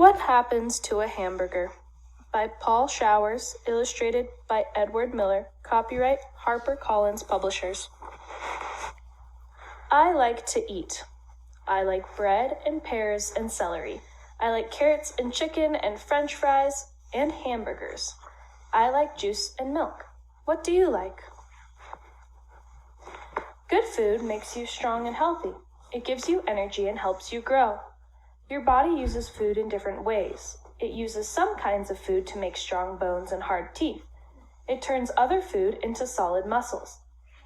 What Happens to a Hamburger? By Paul Showers, illustrated by Edward Miller, copyright HarperCollins Publishers. I like to eat. I like bread and pears and celery. I like carrots and chicken and french fries and hamburgers. I like juice and milk. What do you like? Good food makes you strong and healthy. It gives you energy and helps you grow. Your body uses food in different ways. It uses some kinds of food to make strong bones and hard teeth. It turns other food into solid muscles.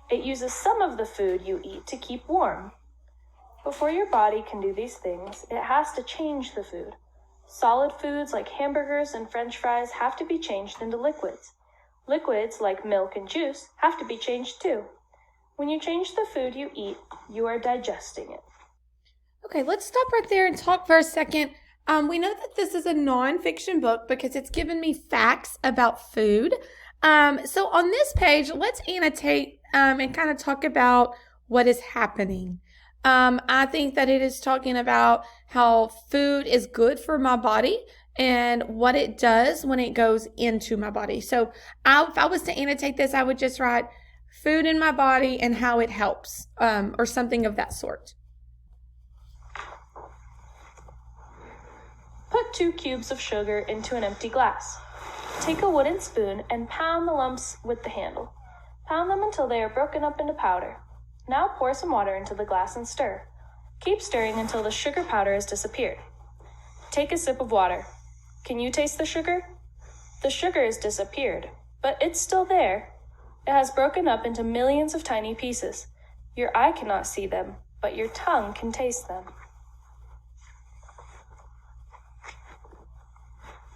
It uses some of the food you eat to keep warm. Before your body can do these things, it has to change the food. Solid foods like hamburgers and french fries have to be changed into liquids. Liquids like milk and juice have to be changed too. When you change the food you eat, you are digesting it. Okay, let's stop right there and talk for a second. We know that this is a nonfiction book because it's given me facts about food. So on this page, let's annotate and kind of talk about what is happening. I think that it is talking about how food is good for my body and what it does when it goes into my body. So if I was to annotate this, I would just write food in my body and how it helps, or something of that sort. Put 2 cubes of sugar into an empty glass. Take a wooden spoon and pound the lumps with the handle. Pound them until they are broken up into powder. Now pour some water into the glass and stir. Keep stirring until the sugar powder has disappeared. Take a sip of water. Can you taste the sugar? The sugar has disappeared, but it's still there. It has broken up into millions of tiny pieces. Your eye cannot see them, but your tongue can taste them.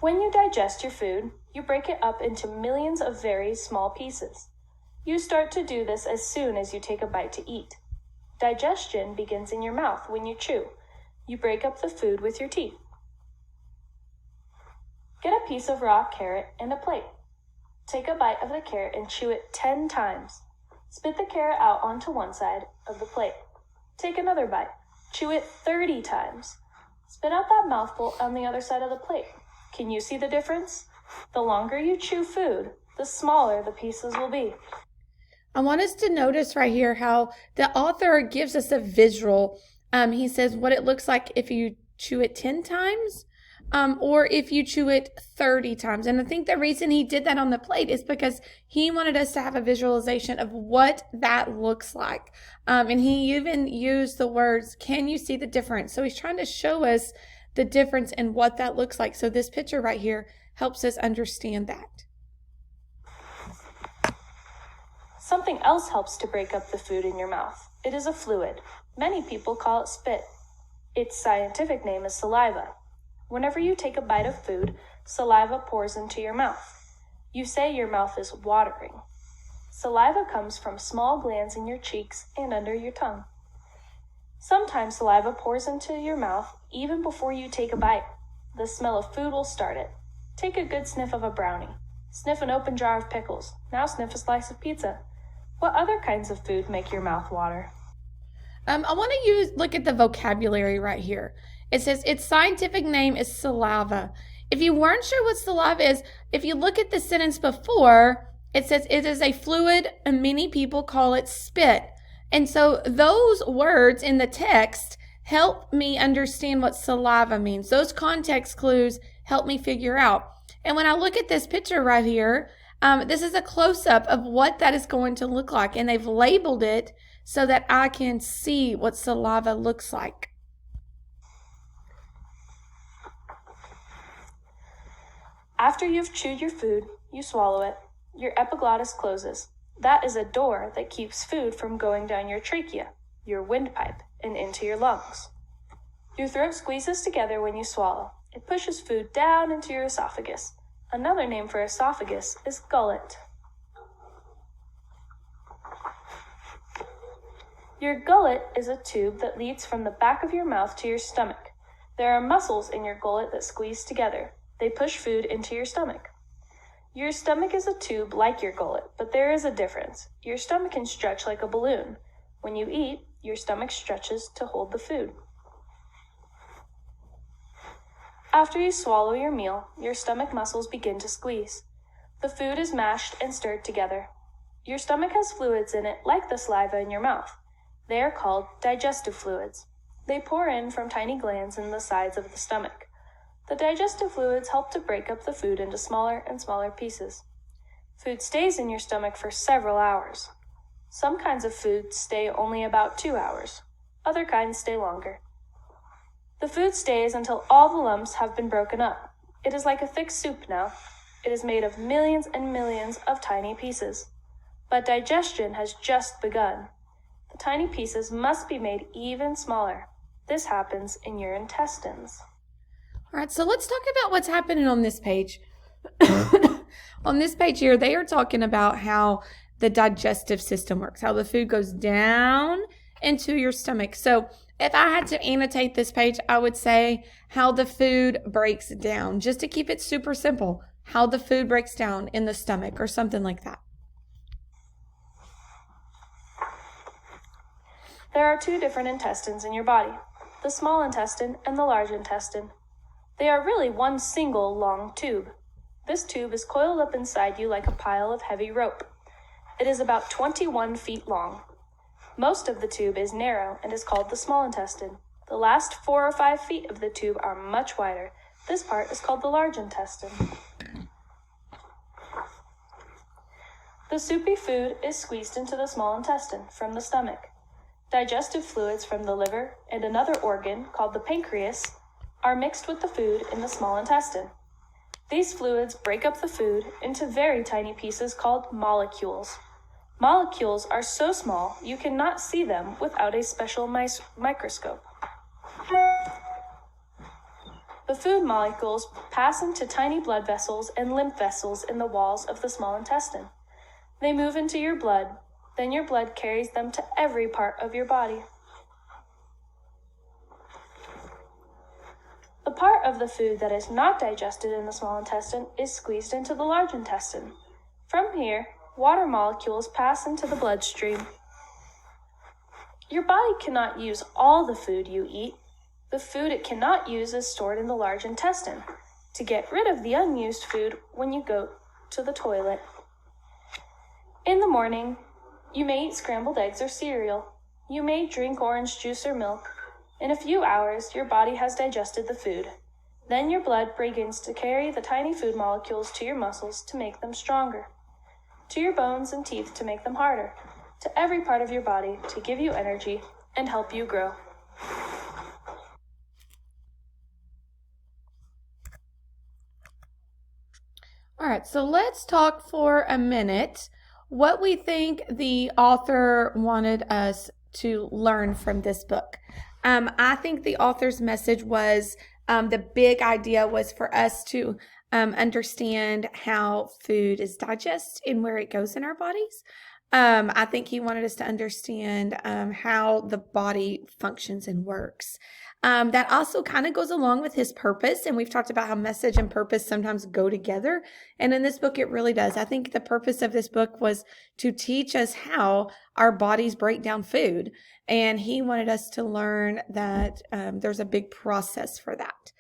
When you digest your food, you break it up into millions of very small pieces. You start to do this as soon as you take a bite to eat. Digestion begins in your mouth when you chew. You break up the food with your teeth. Get a piece of raw carrot and a plate. Take a bite of the carrot and chew it 10 times. Spit the carrot out onto one side of the plate. Take another bite. Chew it 30 times. Spit out that mouthful on the other side of the plate. Can you see the difference? The longer you chew food, the smaller the pieces will be. I want us to notice right here how the author gives us a visual. He says what it looks like if you chew it 10 times or if you chew it 30 times. And I think the reason he did that on the plate is because he wanted us to have a visualization of what that looks like. And he even used the words, can you see the difference? So he's trying to show us the difference in what that looks like. So this picture right here helps us understand that. Something else helps to break up the food in your mouth. It is a fluid. Many people call it spit. Its scientific name is saliva. Whenever you take a bite of food, saliva pours into your mouth. You say your mouth is watering. Saliva comes from small glands in your cheeks and under your tongue. Sometimes saliva pours into your mouth even before you take a bite. The smell of food will start it. Take a good sniff of a brownie. Sniff an open jar of pickles. Now sniff a slice of pizza. What other kinds of food make your mouth water? I want to look at the vocabulary right here. It says its scientific name is saliva. If you weren't sure what saliva is, if you look at the sentence before, it says it is a fluid and many people call it spit. And so those words in the text help me understand what saliva means. Those context clues help me figure out. And when I look at this picture right here, this is a close-up of what that is going to look like. And they've labeled it so that I can see what saliva looks like. After you've chewed your food, you swallow it. Your epiglottis closes. That is a door that keeps food from going down your trachea, your windpipe, and into your lungs. Your throat squeezes together when you swallow. It pushes food down into your esophagus. Another name for esophagus is gullet. Your gullet is a tube that leads from the back of your mouth to your stomach. There are muscles in your gullet that squeeze together. They push food into your stomach. Your stomach is a tube like your gullet, but there is a difference. Your stomach can stretch like a balloon. When you eat, your stomach stretches to hold the food. After you swallow your meal, your stomach muscles begin to squeeze. The food is mashed and stirred together. Your stomach has fluids in it like the saliva in your mouth. They are called digestive fluids. They pour in from tiny glands in the sides of the stomach. The digestive fluids help to break up the food into smaller and smaller pieces. Food stays in your stomach for several hours. Some kinds of food stay only about 2 hours. Other kinds stay longer. The food stays until all the lumps have been broken up. It is like a thick soup now. It is made of millions and millions of tiny pieces. But digestion has just begun. The tiny pieces must be made even smaller. This happens in your intestines. All right, so let's talk about what's happening on this page. On this page here, they are talking about how the digestive system works, how the food goes down into your stomach. So if I had to annotate this page, I would say how the food breaks down, just to keep it super simple, how the food breaks down in the stomach or something like that. There are 2 different intestines in your body, the small intestine and the large intestine. They are really one single long tube. This tube is coiled up inside you like a pile of heavy rope. It is about 21 feet long. Most of the tube is narrow and is called the small intestine. The last 4 or 5 feet of the tube are much wider. This part is called the large intestine. The soupy food is squeezed into the small intestine from the stomach. Digestive fluids from the liver and another organ called the pancreas are mixed with the food in the small intestine. These fluids break up the food into very tiny pieces called molecules. Molecules are so small you cannot see them without a special microscope. The food molecules pass into tiny blood vessels and lymph vessels in the walls of the small intestine. They move into your blood, then your blood carries them to every part of your body. The part of the food that is not digested in the small intestine is squeezed into the large intestine. From here, water molecules pass into the bloodstream. Your body cannot use all the food you eat. The food it cannot use is stored in the large intestine to get rid of the unused food when you go to the toilet. In the morning, you may eat scrambled eggs or cereal. You may drink orange juice or milk. In a few hours, your body has digested the food. Then your blood begins to carry the tiny food molecules to your muscles to make them stronger, to your bones and teeth to make them harder, to every part of your body to give you energy and help you grow. All right, so let's talk for a minute what we think the author wanted us to learn from this book. I think the author's message was the big idea was for us to understand how food is digested and where it goes in our bodies. I think he wanted us to understand how the body functions and works. That also kind of goes along with his purpose. And we've talked about how message and purpose sometimes go together. And in this book, it really does. I think the purpose of this book was to teach us how our bodies break down food. And he wanted us to learn that there's a big process for that.